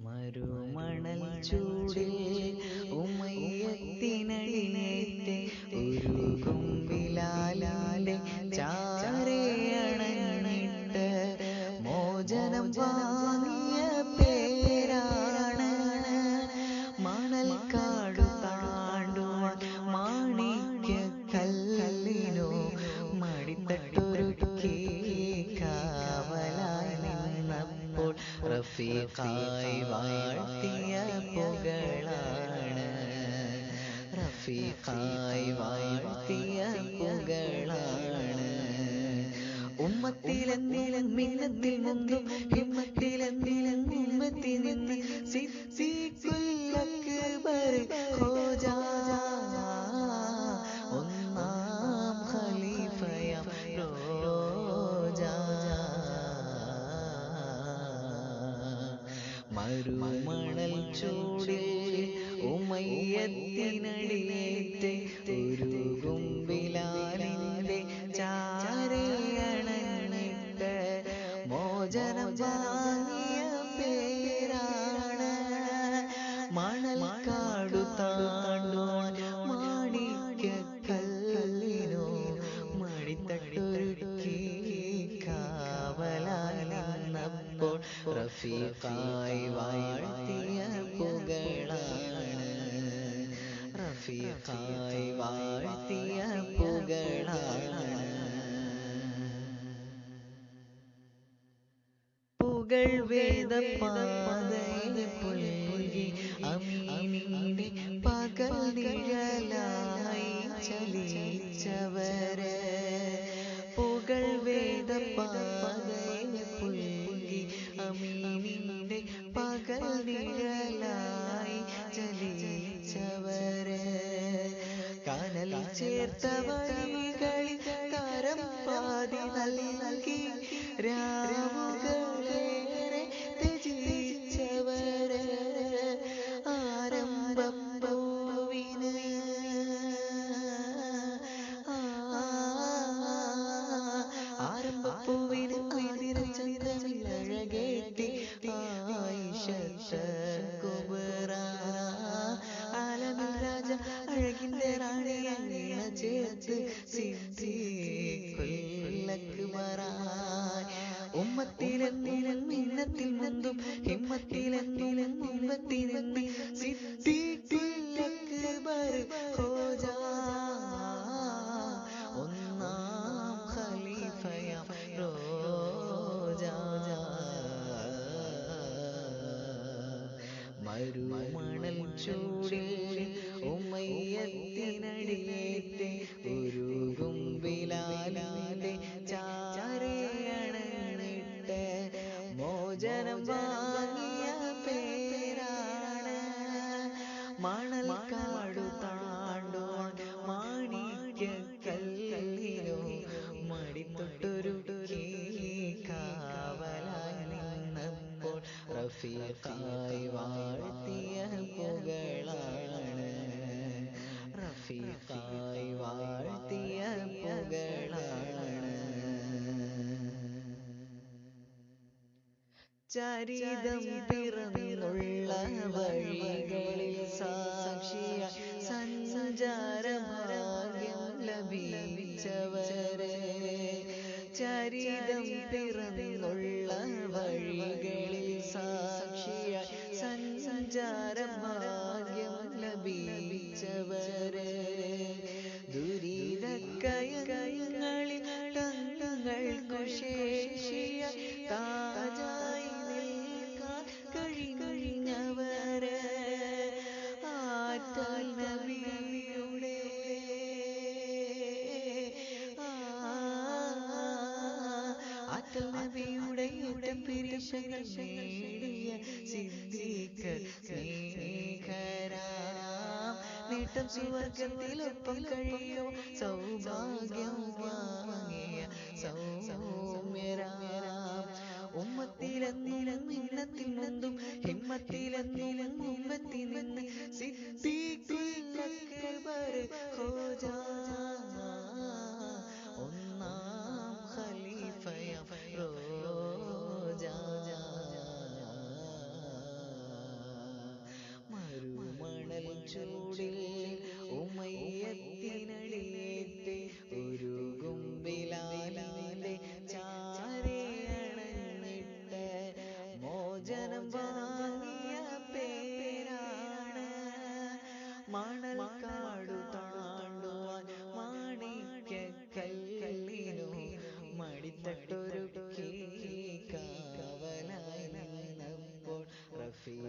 മരുമണൽ ചൂടിൽ ഉമയത്തിനടിയേറ്റ് ഉരുകും ബിലാലിന്റെ ചാരയണഞ്ഞിട്ട് മോചനം വാങ്ങിയ പേരാണ് മണൽ കാടു താണ്ടുവാൻ മാണിക്യ കല്ലിനോ മടിത്തട്ടൊരുക്കി കാവലായി നിന്നപ്പോൾ റഫീഖായി വാഴ്ത്തിയ പുകളാണ് റഫീഖായി വാഴ്ത്തിയ പുകളാണ് ഉമ്മത്തിലെന്നിലും മിന്നത്തിൽ മുന്തും ഹിമ്മത്തിലെന്നിലും ഉമ്മത്തി നിന്ന് സിദ്ദീഖുൽ അക്ബർ ഹോജാ ഒന്നാം ഖലീഫയാം റോജാ മരുമണൽ ചൂടിൽ ഉമയത്തിനടിയേറ്റ് ഉരുകും ബിലാലിന്റെ ചാരയണഞ്ഞിട്ട് മോചനം വാങ്ങിയ പേരാണ് മണൽ കാടു താണ്ടുവാൻ മാണിക്യ കല്ലിനോ മടിത്തട്ടൊരുക്കി കാവലായി നിന്നപ്പോൾ റഫീഖായി വാഴ്ത്തിയ പുകളാണ് റഫീഖായി വാഴ്ത്തിയ പുകളാണ് പുകൾ വേദപാതയിൽ പുൽകി അമീനിന്റെ പകൽ നിഴലായി ചലിച്ചവര് പുകൾ വേദപാതയിൽ പുൽകി അമീനിന്റെ പകൽ നിഴലായി ചലിച്ചവര് കനൽ ചേർത്ത വഴികളിൽ കരം പാതി നൽകി രാവുകളേറെ ത്യജിച്ചവര് ആരംഭപ്പൂവിന് ആരംഭപ്പൂവിന് ആതിരചന്ദ്രനിൽ അഴകേറ്റി ആയിഷ കുബറ ആലമിൽ രാജ അഴകിന്റെ റാണിയെ വീണ ചേർത്ത് സിദ്ദീഖുൽ അക്ബർ ഉമ്മത്തിലെന്നിലും മിന്നത്തിൽ മുന്തും ഹിമ്മത്തിലെന്നിലും ഉമ്മത്തി നിന്ന് സിദ്ദീഖുൽ അക്ബർ ഹോജാ ഒന്നാം ഖലീഫയാം റോജാ മരുമണൽ ചൂടിൽ ഉമയത്തിനടിയേറ്റ് ഉരുകും ബിലാലിന്റെ ചാരയണഞ്ഞിട്ട് മോചനം വാങ്ങിയ പേരാണ് മണൽ കാടു താണ്ടുവാൻ മാണിക്യ കല്ലിനോ മടിത്തൊട്ടൊരുക്കി കാവലായി നിന്നപ്പോൾ റഫീഖായി വാഴ്ത്തിയ പുകളാണ് റഫീഖായി വാഴ്ത്തിയ പുകളാണ് ചരിതം പിറന്നുള്ള വഴികളിൽ സാക്ഷിയ സഞ്ചാരഭാഗ്യം ലഭിച്ചവരെ ചരിതം പിറന്നുള്ള വഴികളിൽ സാക്ഷിയ സഞ്ചാരഭാഗ്യം ലഭിച്ചവരെ ദുരിതക്കയങ്ങളിൽ തങ്ങൾക്കു ശേഷിയ താജായി നിൽക്കാൻ കഴിഞ്ഞവരെ ആറ്റൽ നബിയുടെ ആറ്റൽ നബിയുടെ പിരിശകൾ നേടിയ സിദ്ദീഖ് സ്നേഹരാം നേട്ടം സുവർഗത്തിലൊപ്പം കഴിയോ സൗഭാഗ്യം വാങ്ങിയ സൗമ്യരാം ഉമ്മത്തിലെന്നിലും മിന്നത്തിൽ മുന്തും ഹിമ്മത്തിലെന്നിലും ഉമ്മത്തി നിന്ന് സിദ്ദീഖുൽ അക്ബർ ഹോജാ ഒന്നാം ഖലീഫയാം റോജാ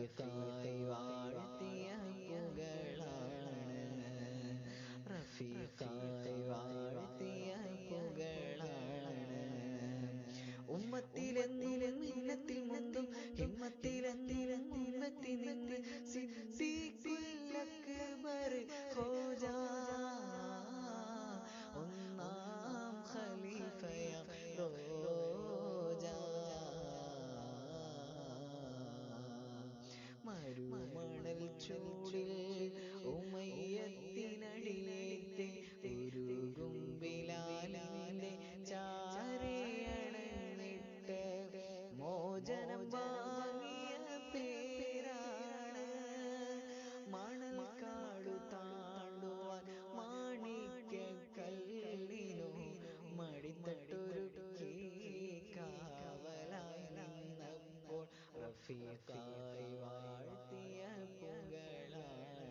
റഫീഖായി വാഴ്ത്തിയ പുകളാണ്, റഫീഖായി വാഴ്ത്തിയ പുകളാണ്. ഉമ്മത്തിലെന്നും മിന്നത്തിൽ മുന്തും ഹിമ്മത്തിലെന്നും ഉമ്മത്തി നിന്ന് സിദ്ദീഖുൽ അക്ബർ ഹോജാ, ഒന്നാം ഖലീഫയ റോജാ. മരുമണൽ ചൂടിൽ ഉമയ്യത്തിനടിയേറ്റ് ഉരുകും ബിലാലിന്റെ ചാരയണഞ്ഞിട്ട് മോചനം വാങ്ങിയ പേരാണ്. മണൽ കാടു താണ്ടുവാൻ മാണിക്യക്കല്ലിനു മടിത്തട്ടൊരുക്കി കാവലായി നിന്നപ്പോൾ റഫീഖായി വാഴ്ത്തിയ പുകളാണ്,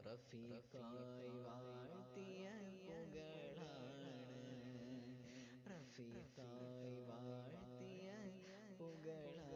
റഫീഖായി വാഴ്ത്തിയ പുകളാണ്, റഫീഖായി വാഴ്ത്തിയ പുകളാണ്.